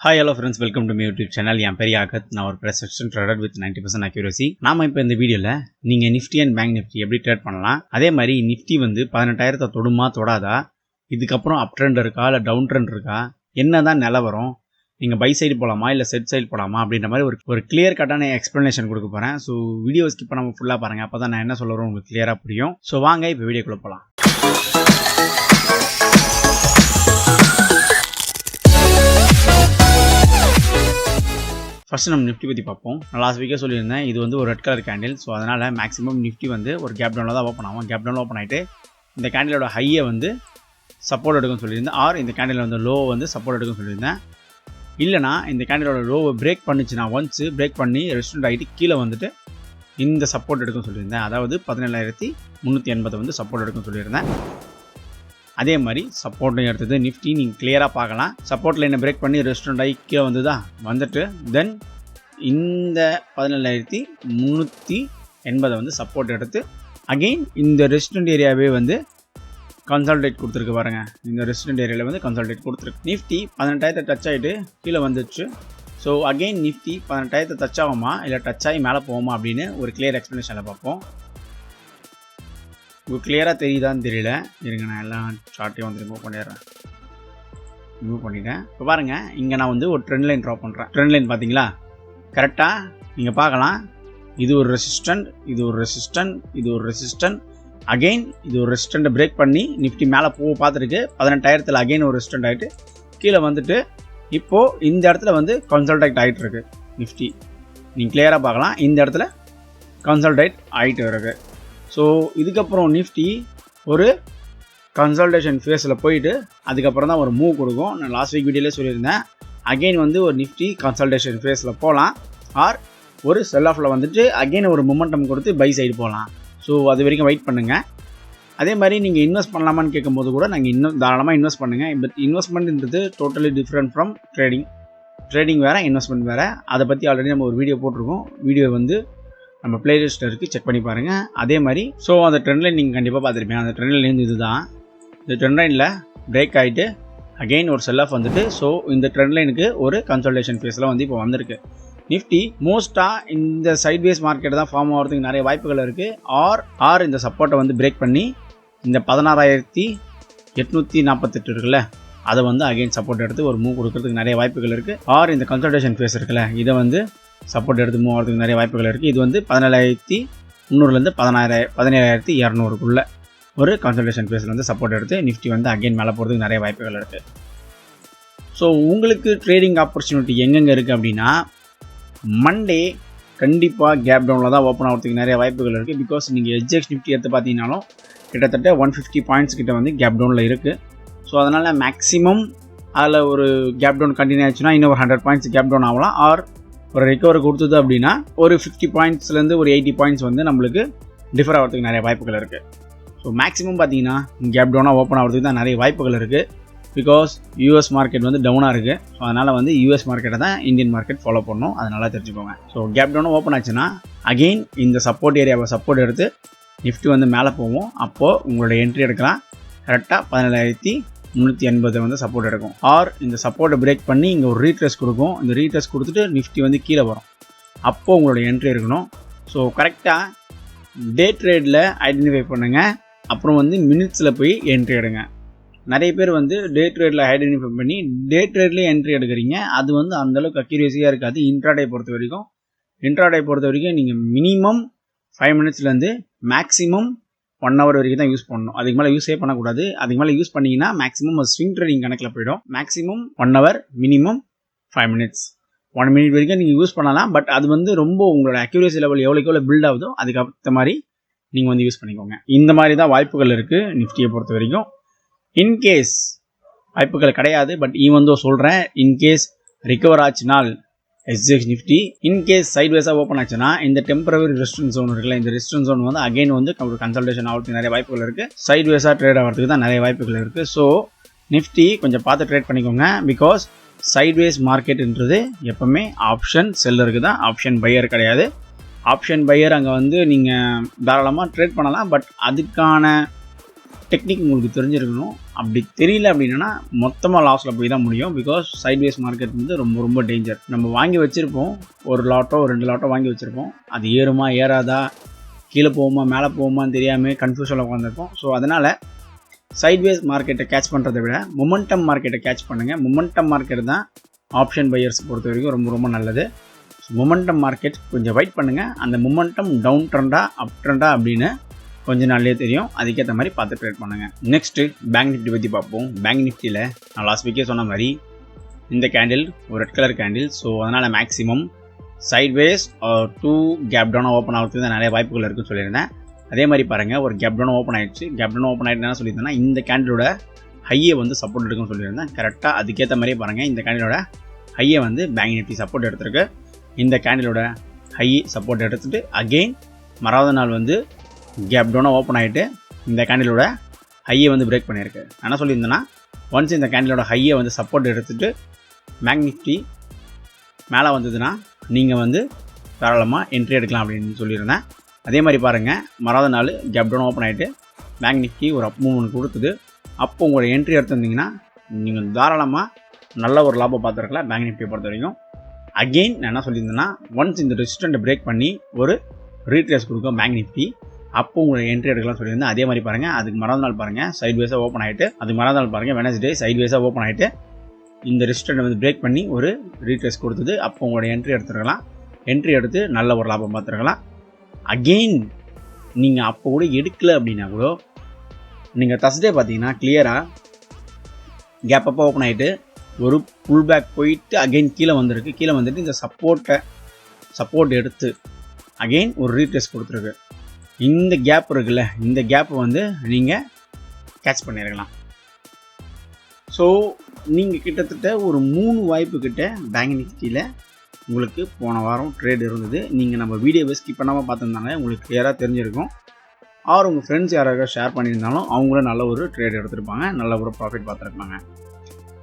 Hi hello friends, welcome to my YouTube channel. I am Yagath. Now our precision trader with 90% accuracy. நாம இப்போ இந்த வீடியோல நீங்க Nifty and bank Nifty எப்படி trade பண்ணலாம், அதே மாதிரி நிஃப்டி வந்து 18000 தொடுமா தொடாதா, இதுக்கப்புறம் அப் ட்ரெண்ட் இருக்கா இல்ல டவுன் ட்ரெண்ட் இருக்கா, என்னதான் நிலவரம், நீங்க பை சைடு போலாமா இல்ல செட் சைடு போலாமா அப்படின்ற மாதிரி ஒரு கிளியர் கட்டான எக்ஸ்பிளனேஷன் கொடுக்க போறேன். ஸோ வீடியோ ஸ்கிப் பண்ணாம ஃபுல்லா பாருங்க, அப்பதான் நான் என்ன சொல்ல வரேன் உங்களுக்கு கிளியரா புரியும். ஸோ வாங்க இப்போ வீடியோக்குள்ள போலாம். ஃபர்ஸ்ட் நம்ம நிஃப்டி பற்றி பார்ப்போம். நான் லாஸ்ட் வீக்கே சொல்லியிருந்தேன், இது வந்து ஒரு ரெட் கலர் கேண்டில். ஸோ அதனால் மேக்ஸிமம் நிஃப்டி வந்து ஒரு கேப் டவுனில் தான் ஓப்பன் ஆகும். கேப் டவுனில் ஓப்பன் ஆகிட்டு இந்த கேண்டிலோட ஹையை வந்து சப்போர்ட் எடுக்கும்னு சொல்லியிருந்தேன், ஆர் இந்த கேண்டில் வந்து லோ வந்து சப்போர்ட் எடுக்கும்னு சொல்லியிருந்தேன். இல்லைனா இந்த கேண்டிலோட லோவை பிரேக் பண்ணிச்சுன்னா ஒன்ஸ் பிரேக் பண்ணி ரெஸ்டன்ட் ஆகிட்டு கீழே வந்துட்டு இந்த சப்போர்ட் எடுக்கும்னு சொல்லியிருந்தேன். அதாவது 17380 வந்து சப்போர்ட் எடுக்கும்னு சொல்லியிருந்தேன். அதே மாதிரி சப்போர்ட்டும் எடுத்தது நிஃப்டி நீங்கள் கிளியராக பார்க்கலாம். சப்போர்ட் லைனை பிரேக் பண்ணி ரெஸ்டாரண்ட் ஆகி கீழே வந்துட்டு தென் இந்த 17380 வந்து சப்போர்ட் எடுத்து அகெயின் இந்த ரெஸ்டாரண்ட் ஏரியாவே வந்து கன்சால்டேட் கொடுத்துருக்கு பாருங்க. இந்த ரெஸ்டாரண்ட் ஏரியாவில் வந்து கன்சால்டேட் கொடுத்துருக்கு. நிஃப்டி 18000 டச் ஆகிட்டு கீழே வந்துச்சு. ஸோ அகெயின் நிஃப்டி 18000 டச் ஆகுமா இல்லை டச் ஆகி மேலே போகுமா அப்படின்னு ஒரு கிளியர் எக்ஸ்ப்ளனேஷனில் பார்ப்போம். உங்களுக்கு கிளியராக தெரியுதான்னு தெரியல, இருங்க நான் எல்லாம் சார்ட்டையும் வந்து ரிமூவ் பண்ணிட்டேன். இப்போ பாருங்கள், இங்கே நான் வந்து ஒரு ட்ரெண்ட் லைன் ட்ரா பண்ணுறேன். ட்ரெண்ட் லைன் பார்த்தீங்களா, கரெக்டாக நீங்கள் பார்க்கலாம். இது ஒரு ரெசிஸ்டன்ட், இது ஒரு ரெசிஸ்டன்ட், இது ஒரு ரெசிஸ்டன்ட், அகெயின் இது ஒரு ரெசிஸ்டண்ட்டை பிரேக் பண்ணி நிஃப்டி மேலே பார்த்துருக்கு. 18000 அகெயின் ஒரு ரெசிஸ்டன்ட் ஆகிட்டு கீழே வந்துட்டு இப்போது இந்த இடத்துல வந்து கன்சல்டேட் ஆகிட்டு இருக்கு நிஃப்டி. நீங்கள் கிளியராக பார்க்கலாம், இந்த இடத்துல கன்சல்டேட் ஆகிட்டு இருக்கு. ஸோ இதுக்கப்புறம் நிஃப்டி ஒரு கன்சல்டேஷன் ஃபேஸில் போயிட்டு அதுக்கப்புறம் தான் ஒரு மூவ் கொடுக்கும். நான் லாஸ்ட் வீக் வீடியோலே சொல்லியிருந்தேன், அகெயின் வந்து ஒரு நிஃப்டி கன்சல்டேஷன் ஃபேஸில் போகலாம், ஆர் ஒரு செல் ஆஃபில் வந்துட்டு அகெயின் ஒரு மொமெண்டம் கொடுத்து பை சைடு போகலாம். ஸோ அது வரைக்கும் வெயிட் பண்ணுங்கள். அதே மாதிரி நீங்கள் இன்வெஸ்ட் பண்ணலாமான்னு கேட்கும்போது கூட நாங்கள் இன்னும் தாராளமாக இன்வெஸ்ட் பண்ணுங்கள். பட் இன்வெஸ்ட்மெண்ட்ன்றது டோட்டலி டிஃப்ரெண்ட் ஃப்ரம் ட்ரேடிங் வேறு, இன்வெஸ்ட்மெண்ட் வேறு. அதை பற்றி ஆல்ரெடி நம்ம ஒரு வீடியோ போட்டிருக்கோம். வீடியோ வந்து நம்ம பிளேலிஸ்ட்டில் இருக்குது, செக் பண்ணி பாருங்கள். அதே மாதிரி ஸோ அந்த ட்ரெண்ட் லைன் நீங்கள் கண்டிப்பாக பார்த்துருப்பீங்க. அந்த ட்ரெண்ட் லைன் இதுதான். இந்த ட்ரெண்ட் லைனில் பிரேக் ஆகிட்டு அகெயின் ஒரு செல் ஆஃப் வந்துட்டு ஸோ இந்த ட்ரெண்ட் லைனுக்கு ஒரு கன்சல்டேஷன் ஃபேஸில் வந்து இப்போ வந்திருக்கு. நிஃப்டி மோஸ்ட்டாக இந்த சைட்வேஸ் மார்க்கெட் தான் ஃபார்ம் ஆகிறதுக்கு நிறைய வாய்ப்புகள் இருக்குது. ஆர் இந்த சப்போர்ட்டை வந்து பிரேக் பண்ணி இந்த 16848 இருக்குல்ல, அதை வந்து அகெயின் சப்போர்ட் எடுத்து ஒரு மூவ் கொடுக்கறதுக்கு நிறைய வாய்ப்புகள் இருக்குது. ஆர் இந்த கன்சல்டேஷன் ஃபேஸ் இருக்குல்ல, இதை வந்து சப்போர்ட் எடுத்து மூவ் ஆகிறதுக்கு நிறைய வாய்ப்புகள் இருக்குது. இது வந்து 17300 17200 ஒரு கன்சல்டேஷன் ஃபேஸில் வந்து சப்போர்ட் எடுத்து நிஃப்டி வந்து அகெயின் மேலே போகிறதுக்கு நிறைய வாய்ப்புகள் இருக்குது. ஸோ உங்களுக்கு ட்ரேடிங் ஆப்பர்ச்சுனிட்டி எங்கெங்கே இருக்குது அப்படின்னா, மண்டே கண்டிப்பாக கேப் டவுனில் தான் ஓப்பன் ஆகிறதுக்கு நிறைய வாய்ப்புகள் இருக்குது. பிகாஸ் நீங்கள் எஸ்ஜிஎக்ஸ் நிஃப்டி எடுத்து பார்த்தீங்கன்னாலும் கிட்டத்தட்ட 150 பாயிண்ட்ஸ் கிட்ட வந்து கேப் டவுனில் இருக்குது. ஸோ அதனால் மேக்ஸிமம் அதில் ஒரு கேப் டவுன் கண்டினியூ ஆச்சுன்னா இன்னும் ஒரு 100 பாயிண்ட்ஸ் கேப் டவுன் ஆகலாம். ஆர் ஒரு ரெக்கவரி கொடுத்தது அப்படின்னா ஒரு 50 பாயிண்ட்ஸ்லேருந்து ஒரு 80 பாயிண்ட்ஸ் வந்து நம்மளுக்கு டிஃபர் ஆகிறதுக்கு நிறைய வாய்ப்புகள் இருக்குது. ஸோ மேக்ஸிமம் பார்த்தீங்கன்னா கேப் டவுனாக ஓப்பன் ஆகிறதுக்கு தான் நிறைய வாய்ப்புகள் இருக்குது. பிகாஸ் யூஎஸ் மார்க்கெட் வந்து டவுனாக இருக்குது. ஸோ அதனால் வந்து யூஎஸ் மார்க்கெட்டை தான் இந்தியன் மார்க்கெட் ஃபாலோ பண்ணணும், அதனால் தெரிஞ்சுக்கோங்க. ஸோ கேப் டவுனாக ஓப்பன் ஆச்சுன்னா அகெயின் இந்த சப்போர்ட் ஏரியாவை சப்போர்ட் எடுத்து நிஃப்டி வந்து மேலே போவோம். அப்போது உங்களோட என்ட்ரி எடுக்கலாம். கரெக்டாக 17380 வந்து சப்போர்ட் எடுக்கும். ஆர் இந்த சப்போர்ட்டை பிரேக் பண்ணி இங்கே ஒரு ரீட்ரெஸ் கொடுக்கும். இந்த ரீட்ரெஸ் கொடுத்துட்டு நிஃப்டி வந்து கீழே வரும். அப்போது உங்களோட என்ட்ரி இருக்கணும். ஸோ கரெக்டாக டே ட்ரேடில் ஐடென்டிஃபை பண்ணுங்கள். அப்புறம் வந்து மினிட்ஸில் போய் என்ட்ரி எடுங்க. நிறைய பேர் வந்து டே ட்ரேடில் ஐடென்டிஃபை பண்ணி டே ட்ரேட்லேயே என்ட்ரி எடுக்கிறீங்க. அது வந்து அந்தளவுக்கு அக்யூரேசியாக இருக்காது. இன்ட்ராடே பொறுத்த வரைக்கும் நீங்கள் மினிமம் 5 மினிட்ஸ்லேருந்து மேக்ஸிமம் 1 hour வரைக்கும் தான் யூஸ் பண்ணணும். அதுக்கு மேலே யூஸே பண்ணக்கூடாது. அதுக்கு மேலே யூஸ் பண்ணிங்கன்னா மேக்ஸிமம் ஸ்விங் ட்ரேடிங் கணக்கில் போய்டும். Maximum 1 hour, minimum 5 minutes, 1 minute வரைக்கும் நீங்கள் யூஸ் பண்ணலாம். பட் அது வந்து ரொம்ப உங்களோட அக்யூரேசி லெவல் எவ்வளோ பில்ட் ஆகுதோ அதுக்கேற்ற மாதிரி நீங்கள் வந்து யூஸ் பண்ணிக்கோங்க. இந்த மாதிரி தான் வாய்ப்புகள் இருக்குது நிஃப்டியை பொறுத்த வரைக்கும். இன்கேஸ் வாய்ப்புகள் கிடையாது, பட் ஈவன் தோ சொல்கிறேன், இன்கேஸ் ரிகவர் ஆச்சுனால் எஸ்ஜிஎக்ஸ் நிஃப்டி இன்கேஸ் சைட்வேஸாக ஓப்பன் ஆச்சுன்னா இந்த டெம்பரவரி ரெசிஸ்டன்ஸ் ஜோன் இருக்குல்ல, இந்த ரெசிஸ்டன்ஸ் ஜோன் வந்து அகைன் வந்து ஒரு கன்சல்டேஷன் ஆகிறதுக்கு நிறைய வாய்ப்புகள் இருக்குது. சைட்வேஸாக ட்ரேட் ஆகிறதுக்கு தான் நிறைய வாய்ப்புகள் இருக்குது. ஸோ நிஃப்டி கொஞ்சம் பார்த்து ட்ரேட் பண்ணிக்கோங்க. பிகாஸ் சைட்வேஸ் மார்க்கெட்டுன்றது எப்போவுமே ஆப்ஷன் செல்லருக்கு தான், ஆப்ஷன் பையர் கிடையாது. ஆப்ஷன் பையர் அங்கே வந்து நீங்கள் தாராளமாக ட்ரேட் பண்ணலாம். பட் அதுக்கான டெக்னிக் உங்களுக்கு தெரிஞ்சிருக்கணும். அப்படி தெரியல அப்படின்னா மொத்தமாக லாஸில் போய் தான் முடியும். பிகாஸ் சைட்வேஸ் மார்க்கெட் வந்து ரொம்ப ரொம்ப டேஞ்சர். நம்ம வாங்கி வச்சுருப்போம், ஒரு லாட்டோ 2 லாட்டோ வாங்கி வச்சுருப்போம். அது ஏறுமா ஏறாதா, கீழே போகுமா மேலே போகுமான்னு தெரியாமல் கன்ஃபியூஷனில் உட்காந்துருப்போம். ஸோ அதனால் சைட்வேஸ் மார்க்கெட்டை கேட்ச் பண்ணுறதை விட மொமெண்டம் மார்க்கெட்டை கேட்ச் பண்ணுங்கள். மொமெண்டம் மார்க்கெட் தான் ஆப்ஷன் பையர்ஸ் பொறுத்த வரைக்கும் ரொம்ப ரொம்ப நல்லது. மொமெண்டம் மார்க்கெட் கொஞ்சம் வெயிட் பண்ணுங்கள். அந்த மொமெண்டம் டவுன் ட்ரெண்டா அப் ட்ரெண்டா அப்படின்னு கொஞ்ச நாள்லேயே தெரியும். அதுக்கேற்ற மாதிரி பார்த்து ட்ரேட் பண்ணுங்கள். நெக்ஸ்ட்டு பேங்க் நிஃப்டி பற்றி பார்ப்போம். பேங்க் நிஃப்டியில் நான் லாஸ்ட் வீக்கே சொன்ன மாதிரி இந்த கேண்டில் ஒரு ரெட் கலர் கேண்டில். ஸோ அதனால் மேக்ஸிமம் சைட்வேஸ் 2 கேப் டவுனாக ஓப்பன் ஆகிறதுக்கு தான் நிறைய வாய்ப்புகள் இருக்குன்னு சொல்லியிருந்தேன். அதே மாதிரி பாருங்கள், ஒரு கேப் டவுன் ஓப்பன் ஆகிடுச்சு. கேப் டவுன் ஓப்பன் ஆகிட்டு என்ன சொல்லியிருந்தேன்னா இந்த கேண்டிலோட ஹையை வந்து சப்போர்ட் எடுக்குன்னு சொல்லியிருந்தேன். கரெக்டாக அதுக்கேற்ற மாதிரியே பாருங்கள், இந்த கேண்டிலோட ஹையை வந்து பேங்க் நிஃப்டி சப்போர்ட் எடுத்திருக்கு. இந்த கேண்டிலோட ஹை சப்போர்ட் எடுத்துகிட்டு அகெயின் மறாவது நாள் வந்து கேப் டவுனாக ஓப்பன் ஆகிட்டு இந்த கேண்டிலோட ஹையை வந்து பிரேக் பண்ணியிருக்கு. என்ன சொல்லியிருந்தேன்னா ஒன்ஸ் இந்த கேண்டிலோட ஹையை வந்து சப்போர்ட் எடுத்துகிட்டு பேங்க் நிஃப்டி மேலே வந்ததுன்னா நீங்கள் வந்து தாராளமாக என்ட்ரி எடுக்கலாம் அப்படின்னு சொல்லியிருந்தேன். அதே மாதிரி பாருங்கள், மறாவது நாள் கேப் டவுன் ஓப்பன் ஆகிட்டு பேங்க் நிஃப்டி ஒரு அப் மூவ்மெண்ட் கொடுத்துது. அப்போ உங்களோட என்ட்ரி எடுத்துருந்தீங்கன்னா நீங்கள் தாராளமாக நல்ல ஒரு லாபம் பார்த்துருக்கலாம் பேங்க் நிஃப்டியை பொறுத்த வரைக்கும். அகெயின் நான் என்ன சொல்லியிருந்தேன்னா ஒன்ஸ் இந்த ரெசிஸ்டண்ட்டை பிரேக் பண்ணி ஒரு ரீட்ரேஸ் கொடுக்கும் பேங்க் நிஃப்டி, அப்போ உங்களை என்ட்ரி எடுக்கலாம் சொல்லியிருந்தேன். அதே மாதிரி பாருங்கள், அதுக்கு மறாவது நாள் பாருங்கள் சைட்வேஸாக ஓப்பன் ஆகிட்டு, அதுக்கு மறாவது நாள் பாருங்கள் வெனஸ்டே சைட்வேஸாக ஓப்பன் ஆகிட்டு இந்த ரெசிஸ்டண்ட்டை வந்து பிரேக் பண்ணி ஒரு ரீட்ரேஸ் கொடுத்தது. அப்போ உங்களோட என்ட்ரி எடுத்துருக்கலாம். என்ட்ரி எடுத்து நல்ல ஒரு லாபம் பார்த்துருக்கலாம். அகெயின் நீங்கள் அப்போ கூட எடுக்கலை அப்படின்னா கூட நீங்கள் தர்ஸ்டே பார்த்தீங்கன்னா கிளியராக கேப் அப்போ ஓப்பன் ஆகிட்டு ஒரு புல் பேக் போயிட்டு அகெயின் கீழே வந்திருக்கு. கீழே வந்துட்டு இந்த சப்போர்ட் எடுத்து அகெயின் ஒரு ரீட்ரேஸ் கொடுத்துருக்கு. இந்த கேப் இருக்குல்ல, இந்த கேப்பை வந்து நீங்கள் கேட்ச் பண்ணியிருக்கலாம். ஸோ நீங்கள் கிட்டத்தட்ட ஒரு 3 வாய்ப்பு கிட்ட பேங்க் நிஃப்டியில் உங்களுக்கு போன வாரம் ட்ரேட் இருந்தது. நீங்கள் நம்ம வீடியோவை ஸ்கிப் பண்ணாமல் பார்த்துருந்தாங்க உங்களுக்கு கிளியராக தெரிஞ்சிருக்கும். ஆர் உங்கள் ஃப்ரெண்ட்ஸ் யாராவது ஷேர் பண்ணியிருந்தாலும் அவங்களும் நல்ல ஒரு ட்ரேட் எடுத்துருப்பாங்க, நல்ல ஒரு ப்ராஃபிட் பார்த்துருப்பாங்க.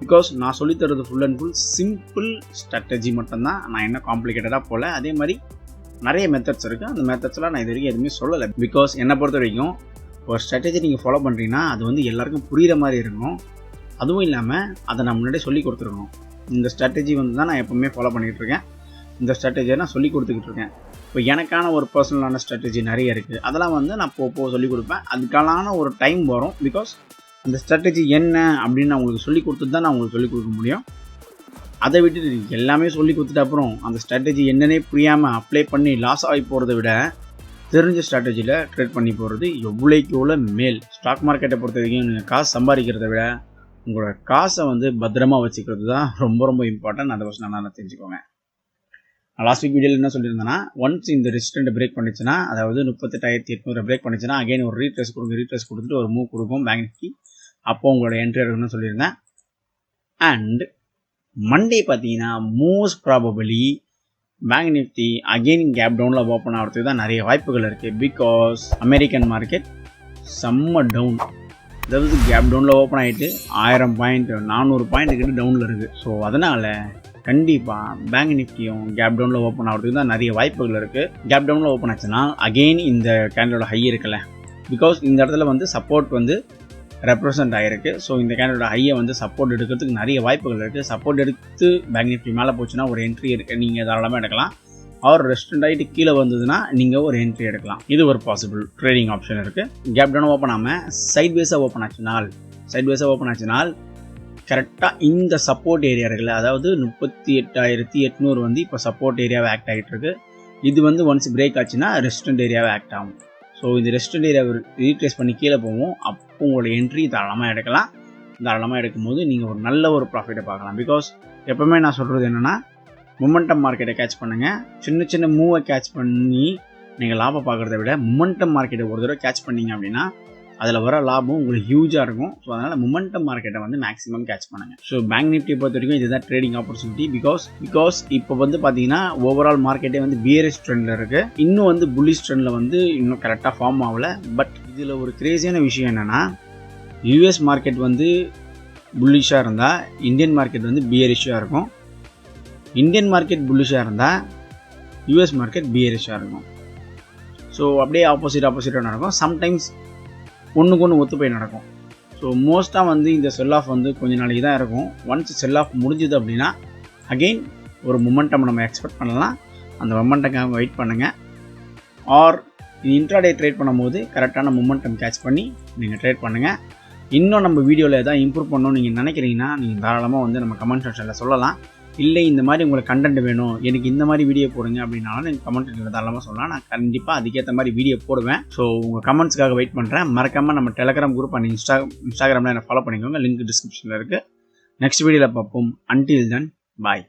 பிகாஸ் நான் சொல்லித்தரது full and full simple strategy மட்டும்தான். நான் என்ன காம்ப்ளிகேட்டடாக போகல. அதே மாதிரி நிறைய மெத்தட்ஸ் இருக்குது. அந்த மெத்தட்ஸ்லாம் நான் இது வரைக்கும் எதுவுமே சொல்லலை. பிகாஸ் என்னை பொறுத்த வரைக்கும் ஒரு ஸ்ட்ராட்டஜி நீங்கள் ஃபாலோ பண்ணுறீங்கன்னா அது வந்து எல்லாருக்கும் புரிகிற மாதிரி இருக்கணும். அதுவும் இல்லாமல் அதை நான் முன்னாடியே சொல்லி கொடுத்துருக்கணும். இந்த ஸ்ட்ராட்டஜி வந்து தான் நான் எப்போவுமே ஃபாலோ பண்ணிகிட்ருக்கேன். இந்த ஸ்ட்ராட்டஜியை நான் சொல்லி கொடுத்துக்கிட்டு இருக்கேன். இப்போ எனக்கான ஒரு பர்சனலான ஸ்ட்ராட்டஜி நிறைய இருக்குது. அதெல்லாம் வந்து நான் போக சொல்லிக் கொடுப்பேன். அதுக்கான ஒரு டைம் வரும். பிகாஸ் அந்த ஸ்ட்ராட்டஜி என்ன அப்படின்னு நான் உங்களுக்கு சொல்லி கொடுத்துட்டு தான் நான் உங்களுக்கு சொல்லிக் கொடுக்க முடியும். அதை விட்டுட்டு எல்லாமே சொல்லி கொடுத்துட்டு அப்புறம் அந்த ஸ்ட்ராட்டஜி என்னன்னே புரியாமல் அப்ளை பண்ணி லாஸ் ஆகி போகிறத விட தெரிஞ்ச ஸ்ட்ராட்டஜியில் ட்ரேட் பண்ணி போகிறது எவ்வளோக்கு எவ்வளோ மேல். ஸ்டாக் மார்க்கெட்டை பொறுத்த வரைக்கும் நீங்கள் காசு சம்பாதிக்கிறத விட உங்களோட காசை வந்து பத்திரமா வச்சுக்கிறது தான் ரொம்ப ரொம்ப இம்பார்ட்டன்ட். அதை வச்சு நல்லா தெரிஞ்சுக்கோங்க. நான் லாஸ்ட் வீக் வீடியோவில் என்ன சொல்லியிருந்தேன்னா ஒன்ஸ் இந்த ரெசிஸ்டண்ட்டை பிரேக் பண்ணிச்சுன்னா, அதாவது 38,800 பிரேக் பண்ணிச்சுன்னா அகைன் ஒரு ரீட்ரேஸ் கொடுத்துட்டு ஒரு மூவ் கொடுக்கும் பேங்க் நிஃப்டி. அப்போ உங்களோட என்ட்ரி எடுக்கணும்னு சொல்லியிருந்தேன். அண்ட் மண்டே பார்த்தீங்கன்னா most probably bank Nifty again gap டவுனில் ஓப்பன் ஆகிறதுக்கு தான் நிறைய வாய்ப்புகள் இருக்குது. பிகாஸ் அமெரிக்கன் மார்க்கெட் செம்ம டவுன். அதாவது கேப் டவுனில் ஓப்பன் ஆகிட்டு 1000 பாயிண்ட் 400 பாயிண்ட் கிட்ட டவுனில் இருக்குது. ஸோ அதனால் கண்டிப்பாக பேங்க் நிஃப்டியும் கேப் டவுனில் ஓப்பன் ஆகிறதுக்கு தான் நிறைய வாய்ப்புகள் இருக்குது. கேப் டவுனில் ஓப்பன் ஆச்சுன்னா அகெயின் இந்த கேண்டலோட ஹை இருக்குல்ல, பிகாஸ் இந்த இடத்துல வந்து சப்போர்ட் வந்து ரெப்ரசன்ட் ஆகிருக்கு. ஸோ இந்த கேண்டலோட ஹையை வந்து சப்போர்ட் எடுக்கிறதுக்கு நிறைய வாய்ப்புகள் இருக்குது. சப்போர்ட் எடுத்து பேங்க் நிஃப்டி மேலே போச்சுன்னா ஒரு என்ட்ரி இருக்குது, நீங்கள் தாராளமாக எடுக்கலாம். ஆர் ரெஸ்டண்ட் ஆகிட்டு கீழே வந்ததுன்னா நீங்கள் ஒரு என்ட்ரி எடுக்கலாம். இது ஒரு பாசிபிள் ட்ரேடிங் ஆப்ஷன் இருக்குது. கேப் டவுன் ஓப்பன் ஆகாமல் சைட்வேஸாக ஓப்பன் ஆச்சுனால் கரெக்டாக இந்த சப்போர்ட் ஏரியா இருக்குல்ல, அதாவது 38,800 வந்து இப்போ சப்போர்ட் ஏரியாவை ஆக்ட் ஆகிட்டு இருக்கு. இது வந்து ஒன்ஸ் பிரேக் ஆச்சுன்னா ரெஸ்டண்ட் ஏரியாவை ஆக்ட் ஆகும். ஸோ இந்த ரெஸ்டண்ட் ஏரியாவை ரீட்ரேஸ் பண்ணி கீழே போவோம். அப்போ உங்களோட என்ட்ரி தாராளமாக எடுக்கலாம். தாராளமாக எடுக்கும்போது நீங்கள் ஒரு நல்ல ஒரு ப்ராஃபிட்டை பார்க்கலாம். பிகாஸ் எப்போவுமே நான் சொல்கிறது என்னென்னா மொமெண்டம் மார்க்கெட்டை கேட்ச் பண்ணுங்கள். சின்ன சின்ன மூவை கேட்ச் பண்ணி நீங்கள் லாபம் பார்க்குறத விட மொமெண்டம் மார்க்கெட்டை ஒரு தடவை கேட்ச் பண்ணிங்க அப்படின்னா அதில் வர லாபம் உங்களுக்கு ஹியூஜாக இருக்கும். ஸோ அதனால் மொமெண்டம் மார்க்கெட்டை வந்து மேக்ஸிமம் கேட்ச் பண்ணுங்கள். ஸோ பேங்க் நிஃப்டியை பொறுத்த வரைக்கும் இதுதான் ட்ரேடிங் ஆப்பர்ச்சுனிட்டி. பிகாஸ் இப்போ வந்து பார்த்தீங்கன்னா ஓவரால் மார்க்கெட்டே வந்து பியரிஷ் ட்ரெண்டில் இருக்குது. இன்னும் வந்து புல்லிஷ் ட்ரெண்டில் வந்து இன்னும் கரெக்டாக ஃபார்ம் ஆகலை. பட் இதில் ஒரு கிரேசியான விஷயம் என்னென்னா யூஎஸ் மார்க்கெட் வந்து புல்லிஷாக இருந்தால் இந்தியன் மார்க்கெட் வந்து பியரிஷாக இருக்கும். இந்தியன் மார்க்கெட் புல்லிஷாக இருந்தால் யூஎஸ் மார்க்கெட் பியரிஷாக இருக்கும். ஸோ அப்படியே ஆப்போசிட்டாக நடக்கும். சம்டைம்ஸ் ஒன்றுக்கு ஒன்று ஒத்து போய் நடக்கும். ஸோ மோஸ்ட்டாக வந்து இந்த செல் ஆஃப் வந்து கொஞ்சம் நாளைக்கு தான் இருக்கும். ஒன்ஸ் செல் ஆஃப் முடிஞ்சுது அப்படின்னா அகெயின் ஒரு மொமெண்டம் நம்ம எக்ஸ்பெக்ட் பண்ணலாம். அந்த மொமெண்டம்காக வெயிட் பண்ணுங்கள். ஆர் இன்ட்ராடே ட்ரேட் பண்ணும்போது கரெக்டான மொமெண்டம் கேட்ச் பண்ணி நீங்கள் ட்ரேட் பண்ணுங்கள். இன்னும் நம்ம வீடியோவில் எதாவது இம்ப்ரூவ் பண்ணணும்னு நீங்கள் நினைக்கிறீங்கன்னா நீங்கள் தாராளமாக வந்து நம்ம கமெண்ட் செக்ஷனில் சொல்லலாம். இல்லை இந்த மாதிரி உங்களுக்கு கண்டென்ட் வேணும், எனக்கு இந்த மாதிரி வீடியோ போடுங்க அப்படின்னாலும் நீங்கள் கமெண்ட் செக்ஷனில் தாராளமாக சொல்லலாம். நான் கண்டிப்பாக அதுக்கேற்ற மாதிரி வீடியோ போடுவேன். ஸோ உங்கள் கமெண்ட்ஸ்க்காக வெயிட் பண்ணுறேன். மறக்காமல் நம்ம டெலகிராம் குரூப் அண்ட் இன்ஸ்டாகிராமில் என்ன ஃபாலோ பண்ணிக்கோங்க. லிங்க் டிஸ்கிரிப்ஷனில் இருக்குது. நெக்ஸ்ட் வீடியோவில் பார்ப்போம். அன்டில் தென் பாய்.